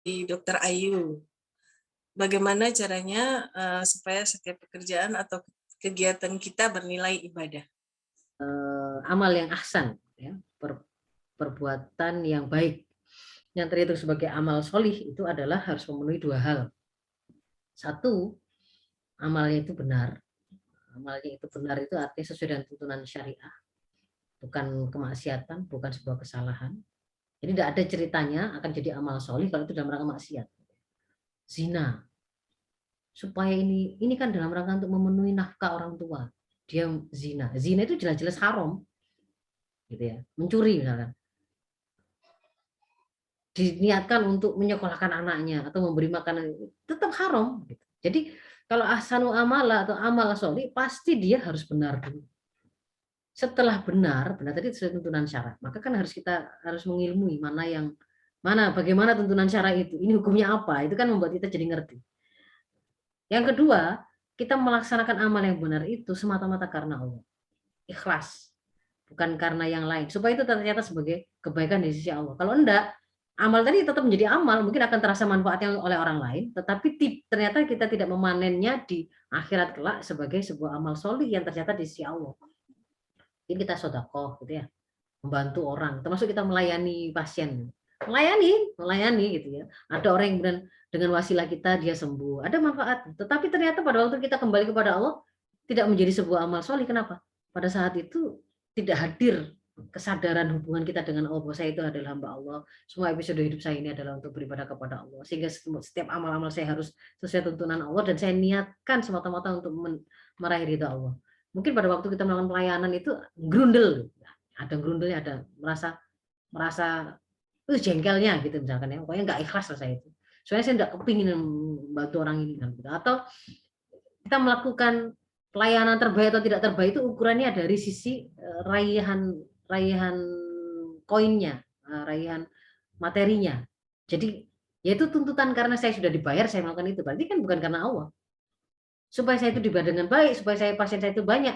Dokter Ayu. Bagaimana caranya supaya setiap pekerjaan atau kegiatan kita bernilai ibadah? Amal yang ahsan, ya, perbuatan yang baik. Yang terhitung sebagai amal solih itu adalah harus memenuhi dua hal. Satu, amalnya itu benar. Amalnya itu benar itu artinya sesuai dengan tuntunan syariah, bukan kemaksiatan, bukan sebuah kesalahan. Jadi tidak ada ceritanya akan jadi amal solih kalau itu dalam rangka maksiat. Zina, supaya ini kan dalam rangka untuk memenuhi nafkah orang tua. Dia zina. Zina itu jelas-jelas haram, gitu ya. Mencuri misalkan. Diniatkan untuk menyekolahkan anaknya atau memberi makanan, tetap haram. Gitu. Jadi kalau ahsanu amala atau amal solih pasti dia harus benar dulu. Setelah benar tadi sesuai tuntunan syara, maka kan kita harus mengilmui bagaimana tuntunan syara itu, ini hukumnya apa, itu kan membuat kita jadi ngerti. Yang kedua, kita melaksanakan amal yang benar itu semata-mata karena Allah, ikhlas, bukan karena yang lain, supaya itu ternyata sebagai kebaikan di sisi Allah. Kalau enggak, amal tadi tetap menjadi amal, mungkin akan terasa manfaatnya oleh orang lain, tetapi ternyata kita tidak memanennya di akhirat kelak sebagai sebuah amal solih yang ternyata di sisi Allah. Jadi kita sodakoh gitu ya, membantu orang, termasuk kita melayani pasien, melayani gitu ya. Ada orang yang dengan wasilah kita dia sembuh, ada manfaat. Tetapi ternyata pada waktu kita kembali kepada Allah tidak menjadi sebuah amal solih. Kenapa? Pada saat itu tidak hadir kesadaran hubungan kita dengan Allah, bahwa saya itu adalah hamba Allah, semua episode hidup saya ini adalah untuk beribadah kepada Allah, sehingga setiap amal-amal saya harus sesuai tuntunan Allah dan saya niatkan semata-mata untuk meraih ridha Allah. Mungkin pada waktu kita melakukan pelayanan itu grundel, ada grundelnya, ada merasa merasa jengkelnya gitu misalkan ya, pokoknya nggak ikhlas lah saya itu. Soalnya saya nggak kepingin membantu orang ini kan, gitu. Atau kita melakukan pelayanan terbaik atau tidak terbaik itu ukurannya dari sisi raihan koinnya, raihan materinya. Jadi yaitu tuntutan karena saya sudah dibayar saya melakukan itu, berarti kan bukan karena Allah. Supaya saya itu dibayar dengan baik, supaya pasien saya itu banyak,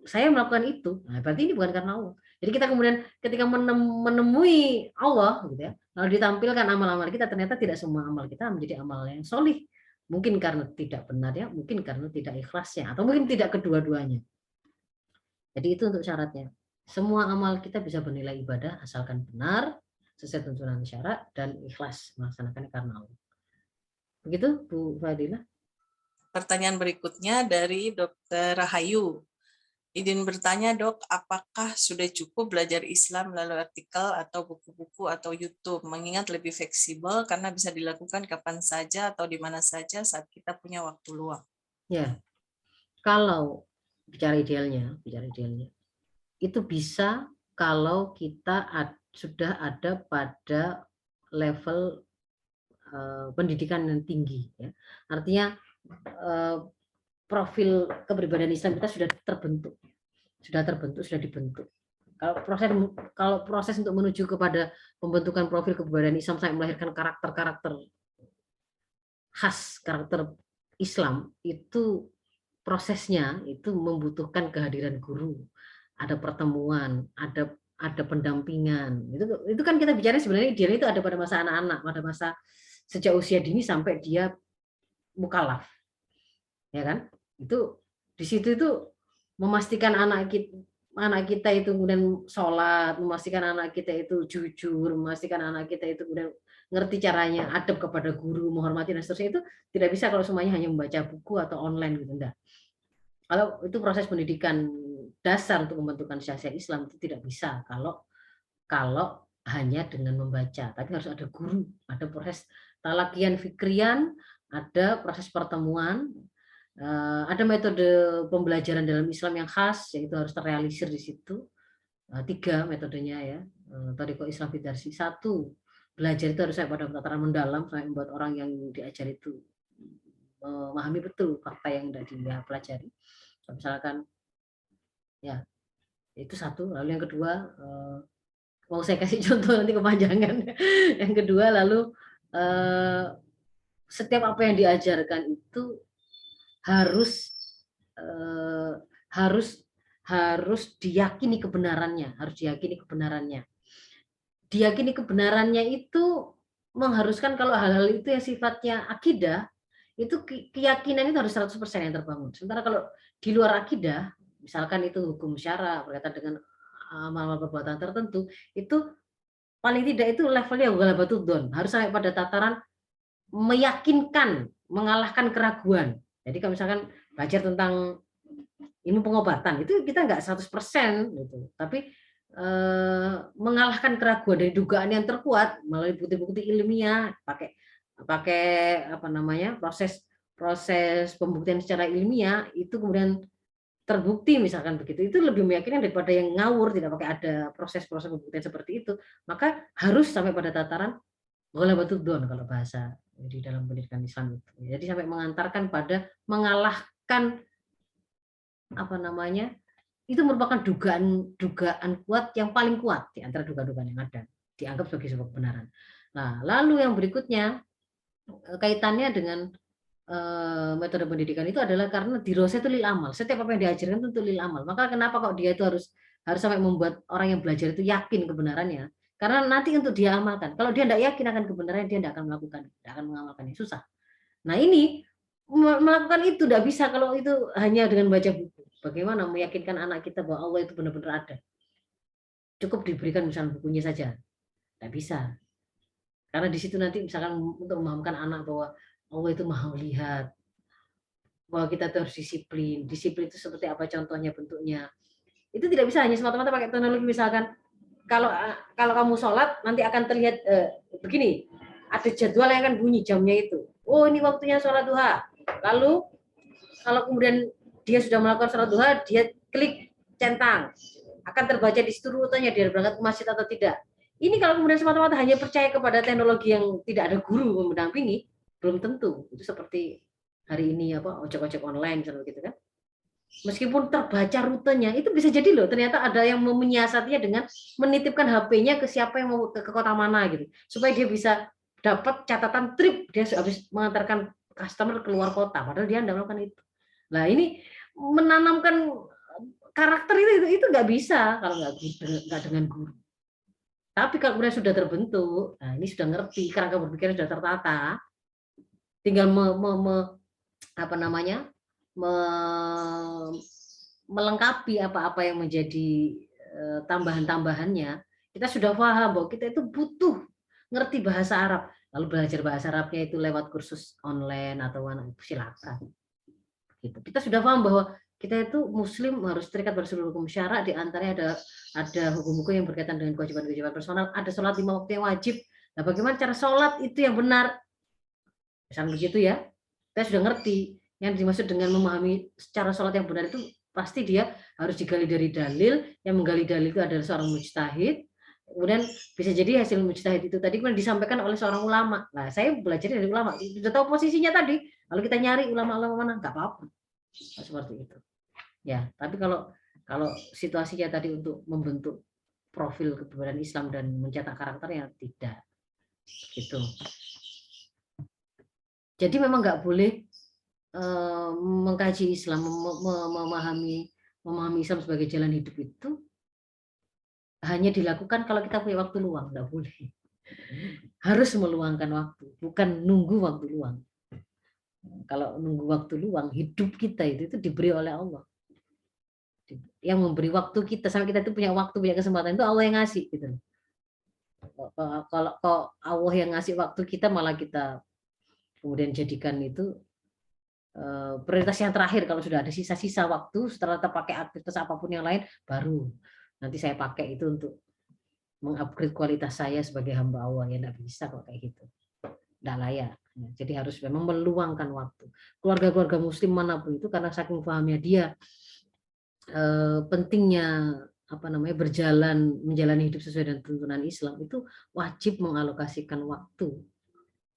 saya melakukan itu. Nah, berarti ini bukan karena Allah. Jadi kita kemudian ketika menemui Allah gitu ya, lalu ditampilkan amal-amal kita, ternyata tidak semua amal kita menjadi amal yang solih. Mungkin karena tidak benar ya, mungkin karena tidak ikhlasnya, atau mungkin tidak kedua-duanya. Jadi itu untuk syaratnya. Semua amal kita bisa bernilai ibadah asalkan benar, sesuai tuntunan syarat, dan ikhlas melaksanakannya karena Allah. Begitu Bu Fadila. Pertanyaan berikutnya dari Dokter Rahayu. Izin bertanya dok, apakah sudah cukup belajar Islam melalui artikel atau buku-buku atau YouTube, mengingat lebih fleksibel karena bisa dilakukan kapan saja atau di mana saja saat kita punya waktu luang? Ya, kalau bicara idealnya, itu bisa kalau kita sudah ada pada level pendidikan yang tinggi. Ya. Artinya profil kepribadian Islam kita sudah dibentuk. Kalau proses untuk menuju kepada pembentukan profil kepribadian Islam sampai melahirkan karakter-karakter khas, karakter Islam, itu prosesnya itu membutuhkan kehadiran guru, ada pertemuan, ada pendampingan. Itu kan kita bicara sebenarnya idealnya itu ada pada masa anak-anak, pada masa sejak usia dini sampai dia mukallaf. Ya kan? Itu di situ itu memastikan anak kita itu kemudian sholat, memastikan anak kita itu jujur, memastikan anak kita itu kemudian ngerti caranya adab kepada guru, menghormati dan seterusnya, itu tidak bisa kalau semuanya hanya membaca buku atau online gitu, enggak. Kalau itu proses pendidikan dasar untuk membentukkan syariat Islam itu tidak bisa kalau kalau hanya dengan membaca, tapi harus ada guru, ada proses talakian fikrian, ada proses pertemuan, ada metode pembelajaran dalam Islam yang khas, yaitu harus terrealisir di situ. 3 metodenya ya, Thariqah Islam Fidarsi. 1, belajar itu harus pada tataran mendalam, sampai membuat orang yang diajar itu memahami betul fakta yang sudah dia pelajari. Misalkan ya itu 1. Lalu yang kedua, mau saya kasih contoh nanti kepanjangan. Yang kedua, lalu setiap apa yang diajarkan itu harus eh, harus harus diyakini kebenarannya, Diyakini kebenarannya itu mengharuskan kalau hal-hal itu yang sifatnya akidah, itu keyakinan itu harus 100% yang terbangun. Sementara kalau di luar akidah, misalkan itu hukum syara berkaitan dengan amal-amal perbuatan tertentu, itu paling tidak itu levelnya ghalabatud dzon, harus sampai pada tataran meyakinkan, mengalahkan keraguan. Jadi kalau misalkan belajar tentang ilmu pengobatan, itu kita nggak 100% gitu, tapi mengalahkan keraguan dari dugaan yang terkuat melalui bukti-bukti ilmiah, pakai pakai apa namanya, proses pembuktian secara ilmiah, itu kemudian terbukti misalkan begitu, itu lebih meyakinkan daripada yang ngawur tidak pakai ada proses-proses pembuktian seperti itu. Maka harus sampai pada tataran ghalabatud dzon kalau bahasa di dalam pendidikan Islam itu. Jadi sampai mengantarkan pada mengalahkan apa namanya, itu merupakan dugaan kuat yang paling kuat di antara dugaan-dugaan yang ada, dianggap sebagai sebuah kebenaran. Nah, lalu yang berikutnya kaitannya dengan metode pendidikan itu adalah karena dirasa itu lil amal. Setiap apa yang diajarkan itu untuk lil amal. Maka kenapa kok dia itu harus sampai membuat orang yang belajar itu yakin kebenarannya? Karena nanti untuk dia amalkan. Kalau dia tidak yakin akan kebenarannya, dia tidak akan melakukan, tidak akan mengamalkannya. Susah. Nah ini melakukan itu tidak bisa kalau itu hanya dengan baca buku. Bagaimana meyakinkan anak kita bahwa Allah itu benar-benar ada? Cukup diberikan misalnya bukunya saja. Tidak bisa. Karena di situ nanti misalkan untuk memahamkan anak bahwa Allah itu maha melihat, bahwa kita harus disiplin. Disiplin itu seperti apa contohnya, bentuknya. Itu tidak bisa hanya semata-mata pakai teknologi. Misalkan kalau kamu sholat nanti akan terlihat begini, ada jadwal yang akan bunyi jamnya itu. Oh ini waktunya sholat duha. Lalu kalau kemudian dia sudah melakukan sholat duha, dia klik centang, akan terbaca di situ rutenya dia berangkat ke masjid atau tidak. Ini kalau kemudian semata-mata hanya percaya kepada teknologi yang tidak ada guru mendampingi, belum tentu. Itu seperti hari ini apa ojek-ojek online misalnya gitu kan. Meskipun terbaca rutenya, itu bisa jadi loh ternyata ada yang menyiasatinya dengan menitipkan HP-nya ke siapa yang mau ke kota mana gitu, supaya dia bisa dapat catatan trip dia habis mengantarkan customer keluar kota, padahal dia tidak melakukan itu. Nah ini menanamkan karakter itu nggak bisa kalau nggak dengan guru. Tapi kalau kemudian sudah terbentuk, nah ini sudah ngerti, kerangka berpikirnya sudah tertata, tinggal apa namanya, melengkapi apa-apa yang menjadi tambahan-tambahannya. Kita sudah paham bahwa kita itu butuh ngerti bahasa Arab, lalu belajar bahasa Arabnya itu lewat kursus online atau mana, silakan. Gitu. Kita sudah paham bahwa kita itu Muslim harus terikat pada seluruh hukum syara, di antaranya ada hukum-hukum yang berkaitan dengan kewajiban-kewajiban personal, ada sholat 5 waktu yang wajib. Nah, bagaimana cara sholat itu yang benar? Misalnya begitu ya, kita sudah ngerti. Yang dimaksud dengan memahami secara sholat yang benar itu pasti dia harus digali dari dalil, yang menggali dalil itu adalah seorang mujtahid. Kemudian bisa jadi hasil mujtahid itu tadi kemudian disampaikan oleh seorang ulama. Nah, saya belajar dari ulama, sudah tahu posisinya tadi. Lalu kita nyari ulama-ulama mana, nggak apa-apa. Nah, seperti itu. Ya, tapi kalau situasinya tadi untuk membentuk profil kebenaran Islam dan mencetak karakternya tidak, gitu. Jadi memang nggak boleh mengkaji Islam, memahami Islam sebagai jalan hidup itu hanya dilakukan kalau kita punya waktu luang, nggak boleh. Harus meluangkan waktu, bukan nunggu waktu luang. Kalau nunggu waktu luang, hidup kita itu diberi oleh Allah. Yang memberi waktu kita sampai kita itu punya waktu, punya kesempatan itu Allah yang ngasih gitu. Kalau Allah yang ngasih waktu kita malah kita kemudian jadikan itu prioritas yang terakhir. Kalau sudah ada sisa-sisa waktu setelah terpakai aktivitas apapun yang lain, baru nanti saya pakai itu untuk mengupgrade kualitas saya sebagai hamba Allah. Ya nggak bisa kok kayak gitu, nggak layak. Jadi harus memang meluangkan waktu. Keluarga-keluarga Muslim manapun itu karena saking pahamnya dia pentingnya menjalani hidup sesuai dengan tuntunan Islam, itu wajib mengalokasikan waktu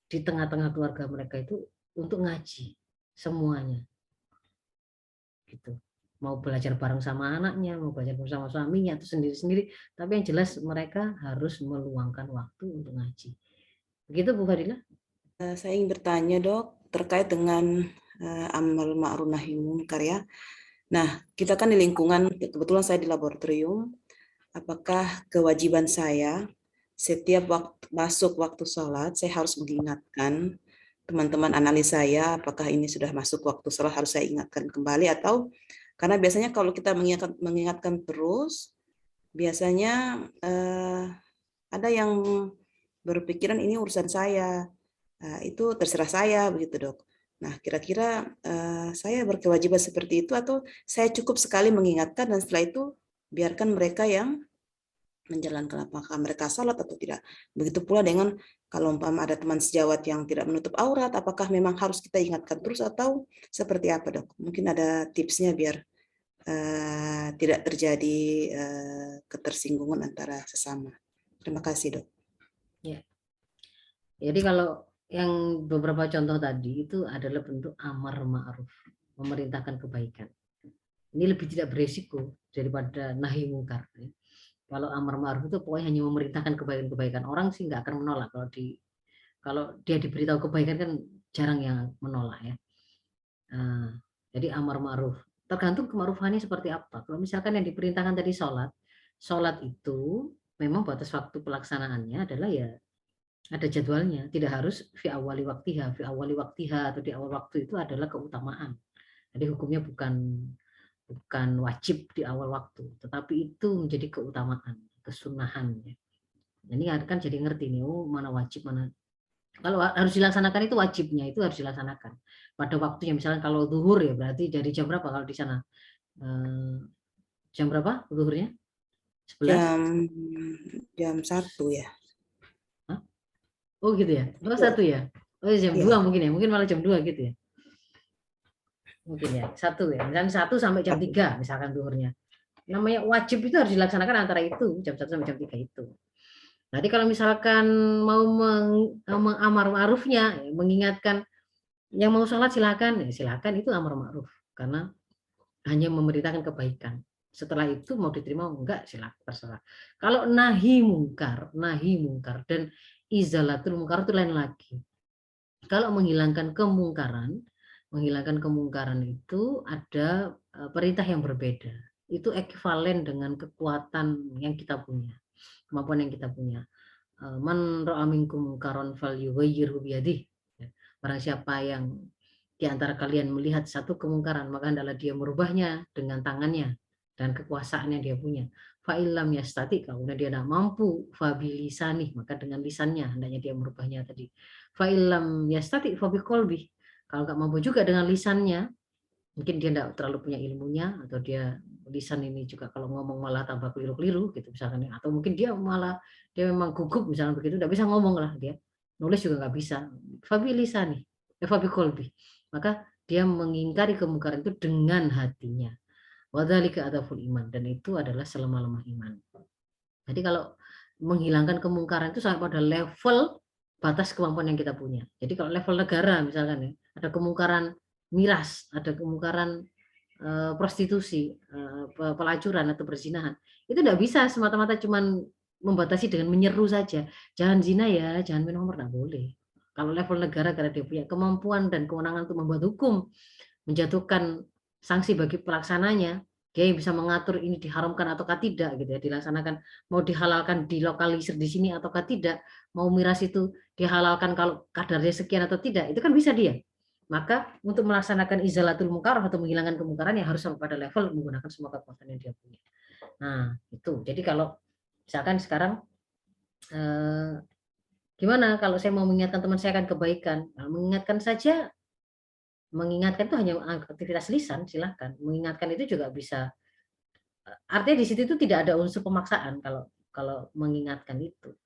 di tengah-tengah keluarga mereka itu untuk ngaji semuanya, gitu. Mau belajar bareng sama anaknya, mau belajar bersama suaminya atau sendiri-sendiri, tapi yang jelas mereka harus meluangkan waktu untuk ngaji. Begitu Bu Fadila? Saya ingin bertanya Dok terkait dengan amal ma'ruf nahi munkar ya. Nah, kita kan di lingkungan, kebetulan saya di laboratorium, apakah kewajiban saya setiap masuk waktu sholat, saya harus mengingatkan teman-teman analis saya, apakah ini sudah masuk waktu sholat, harus saya ingatkan kembali, atau karena biasanya kalau kita mengingatkan terus, biasanya ada yang berpikiran ini urusan saya. Itu terserah saya, begitu dok. Nah, kira-kira saya berkewajiban seperti itu atau saya cukup sekali mengingatkan dan setelah itu biarkan mereka yang menjalankan, apakah mereka salat atau tidak. Begitu pula dengan kalau umpama ada teman sejawat yang tidak menutup aurat, apakah memang harus kita ingatkan terus atau seperti apa dok? Mungkin ada tipsnya biar tidak terjadi ketersinggungan antara sesama. Terima kasih dok. Ya. Jadi kalau yang beberapa contoh tadi itu adalah bentuk amar ma'ruf, memerintahkan kebaikan. Ini lebih tidak beresiko daripada nahi mungkar. Kalau amar ma'ruf itu pokoknya hanya memerintahkan kebaikan-kebaikan. Orang sih nggak akan menolak kalau dia diberitahu kebaikan kan jarang yang menolak ya. Jadi amar ma'ruf. Tergantung kema'rufannya seperti apa. Kalau misalkan yang diperintahkan tadi sholat itu memang batas waktu pelaksanaannya adalah ya ada jadwalnya, tidak harus fi awali waktiha atau di awal waktu itu adalah keutamaan. Jadi hukumnya bukan wajib di awal waktu, tetapi itu menjadi keutamaan, kesunahan. Ini kan jadi ngerti nih, oh mana wajib mana. Kalau harus dilaksanakan itu wajibnya itu harus dilaksanakan pada waktunya. Misalnya kalau zuhur ya berarti dari jam berapa kalau di sana? Jam berapa zuhurnya? 11? Jam 1 ya. Oh gitu ya. Oh 1 ya. Oh jam 2 mungkin ya. Mungkin malah jam 2 gitu ya. Mungkin ya. 1 ya. Misalnya 1 sampai jam 3 misalkan zuhurnya. Namanya wajib itu harus dilaksanakan antara itu, jam 1 sampai jam 3 itu. Nanti kalau misalkan mau mengamar ma'rufnya, mengingatkan yang mau sholat silakan, ya silakan, itu amar ma'ruf karena hanya memerintahkan kebaikan. Setelah itu mau diterima enggak silakan, terserah. Kalau nahi mungkar dan izalatul mungkar itu lain lagi. Kalau menghilangkan kemungkaran itu ada perintah yang berbeda. Itu ekivalen dengan kekuatan yang kita punya, kemampuan yang kita punya. Man ra'a minkum munkaran falyughayyirhu biyadihi. Barang siapa yang di antara kalian melihat satu kemungkaran, maka hendaklah dia merubahnya dengan tangannya dan kekuasaan yang dia punya. Fa illam yastati, kalau dia tidak mampu, fa bilisani, maka dengan lisannya hendaknya dia merubahnya tadi. Fa illam yastati fa biqalbi. Kalau enggak mampu juga dengan lisannya, mungkin dia tidak terlalu punya ilmunya, atau dia lisan ini juga kalau ngomong malah tambah keliru-keliru gitu misalkan, atau mungkin dia memang gugup misalnya begitu, tidak bisa ngomong lah dia, nulis juga nggak bisa. Fabi lisani, fabi kolbi, maka dia mengingkari kemungkaran itu dengan hatinya. Wadzalika adaful iman, dan itu adalah selemah-lemah iman. Jadi kalau menghilangkan kemungkaran itu sampai pada level batas kemampuan yang kita punya. Jadi kalau level negara misalkan ya, ada kemungkaran miras, ada kemungkaran prostitusi, pelacuran atau perzinahan, itu tidak bisa semata-mata cuman membatasi dengan menyeru saja, jangan zina ya, jangan minum khamr, tidak boleh. Kalau level negara, karena dia punya kemampuan dan kewenangan untuk membuat hukum, menjatuhkan sanksi bagi pelaksananya, dia yang bisa mengatur ini diharamkan ataukah tidak gitu ya, dilaksanakan, mau dihalalkan dilokalisir di sini ataukah tidak, mau miras itu dihalalkan kalau kadarnya sekian atau tidak, itu kan bisa dia. Maka untuk melaksanakan izalatul mungkar atau menghilangkan kemungkaran yang harus sampai pada level menggunakan semua kekuatan yang dia punya. Nah itu, jadi kalau misalkan sekarang gimana kalau saya mau mengingatkan teman saya akan kebaikan, nah, mengingatkan itu hanya aktivitas lisan, silakan. Mengingatkan itu juga bisa, artinya di situ itu tidak ada unsur pemaksaan kalau mengingatkan itu.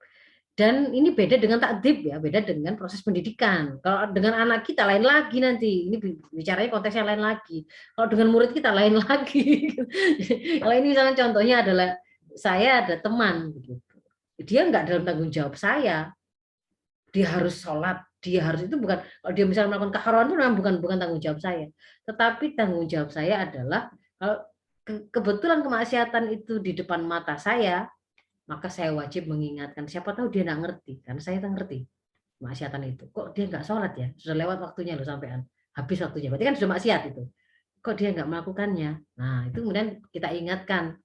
Dan ini beda dengan takdib ya, beda dengan proses pendidikan. Kalau dengan anak kita lain lagi nanti, ini bicaranya konteksnya lain lagi. Kalau dengan murid kita lain lagi. Kalau ini misalnya contohnya adalah saya ada teman, dia nggak dalam tanggung jawab saya, dia harus sholat, dia harus itu bukan, kalau dia misalnya melakukan keharaman itu memang bukan tanggung jawab saya. Tetapi tanggung jawab saya adalah kalau kebetulan kemaksiatan itu di depan mata saya, maka saya wajib mengingatkan. Siapa tahu dia nggak ngerti, karena saya tak ngerti maksiatan itu. Kok dia nggak sholat ya? Sudah lewat waktunya loh sampean, habis waktunya. Berarti kan sudah maksiat itu. Kok dia nggak melakukannya? Nah itu kemudian kita ingatkan.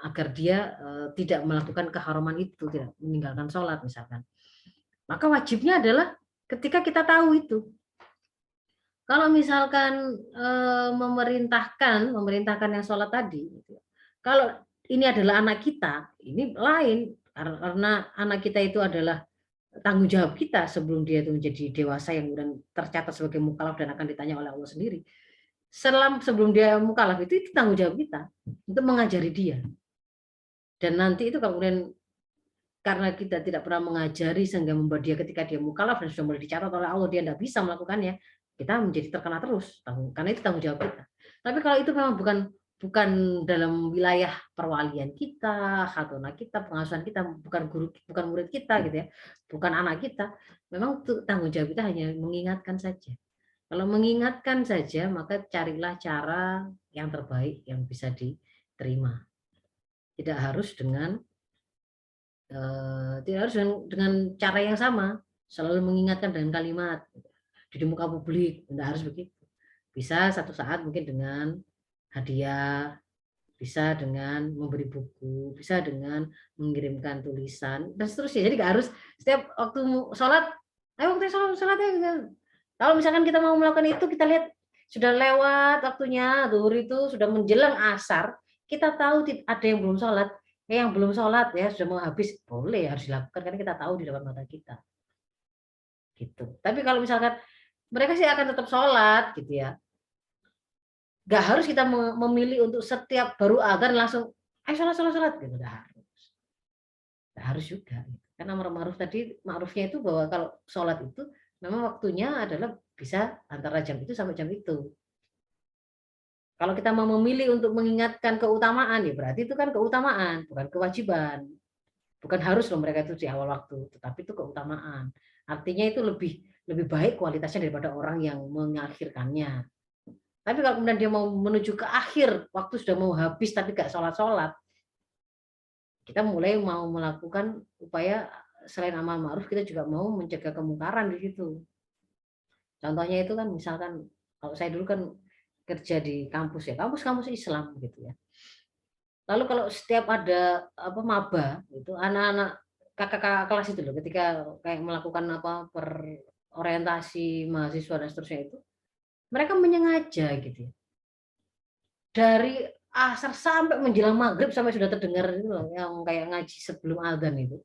agar dia tidak melakukan keharaman itu, tidak meninggalkan sholat misalkan. Maka wajibnya adalah ketika kita tahu itu. Kalau misalkan memerintahkan yang sholat tadi, gitu. Kalau ini adalah anak kita, ini lain karena anak kita itu adalah tanggung jawab kita sebelum dia itu menjadi dewasa yang kemudian tercatat sebagai mukallaf dan akan ditanya oleh Allah sendiri. Sebelum dia mukallaf itu tanggung jawab kita untuk mengajari dia. Dan nanti itu kemudian karena kita tidak pernah mengajari sehingga membuat dia ketika dia mukallaf dan sudah mulai dicatat oleh Allah dia tidak bisa melakukannya, kita menjadi terkena terus karena itu tanggung jawab kita. Tapi kalau itu memang bukan dalam wilayah perwalian kita, khatuna kita, pengasuhan kita, bukan guru, bukan murid kita gitu ya, bukan anak kita, memang tanggung jawab kita hanya mengingatkan saja. Kalau mengingatkan saja, maka carilah cara yang terbaik yang bisa diterima. Tidak harus dengan cara yang sama, selalu mengingatkan dengan kalimat di muka publik, tidak harus begitu. Bisa satu saat mungkin dengan hadiah, bisa dengan memberi buku, bisa dengan mengirimkan tulisan dan seterusnya. Jadi nggak harus setiap waktu sholat, ayo waktu sholat ya. Kalau misalkan kita mau melakukan itu, kita lihat sudah lewat waktunya, zuhur itu sudah menjelang asar, kita tahu ada yang belum sholat, yang belum sholat ya sudah mau habis, boleh harus dilakukan karena kita tahu di depan mata kita. Gitu. Tapi kalau misalkan mereka sih akan tetap sholat gitu ya. Gak harus kita memilih untuk setiap baru adzan langsung ayo sholat gitu, gak harus juga. Karena amar ma'ruf tadi, ma'rufnya itu bahwa kalau sholat itu memang waktunya adalah bisa antara jam itu sampai jam itu. Kalau kita mau memilih untuk mengingatkan keutamaan, ya berarti itu kan keutamaan, bukan kewajiban. Bukan harus loh mereka itu di awal waktu, tetapi itu keutamaan. Artinya itu lebih baik kualitasnya daripada orang yang mengakhirkannya. Tapi kalau kemudian dia mau menuju ke akhir, waktu sudah mau habis tapi gak sholat-sholat, kita mulai mau melakukan upaya selain amal ma'ruf, kita juga mau mencegah kemungkaran di situ. Contohnya itu kan misalkan, kalau saya dulu kan kerja di kampus ya, kampus Islam gitu ya. Lalu kalau setiap ada maba itu anak-anak kakak kelas itu loh, ketika kayak melakukan orientasi mahasiswa dan seterusnya itu, mereka menyengaja gitu ya. Dari asar sampai menjelang maghrib sampai sudah terdengar itu loh, yang kayak ngaji sebelum adzan itu.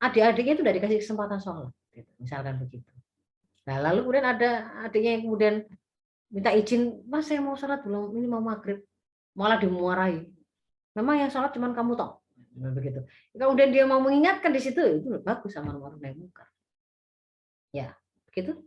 Adik-adiknya itu udah dikasih kesempatan sholat, gitu, misalkan begitu. Nah lalu kemudian ada adiknya yang kemudian minta izin, mas saya mau sholat belum, ini mau maghrib, malah dimuarai. Memang yang sholat cuma kamu toh, begitu. Kemudian dia mau mengingatkan di situ, itu bagus amar ma'ruf nahi munkar. Ya, begitu.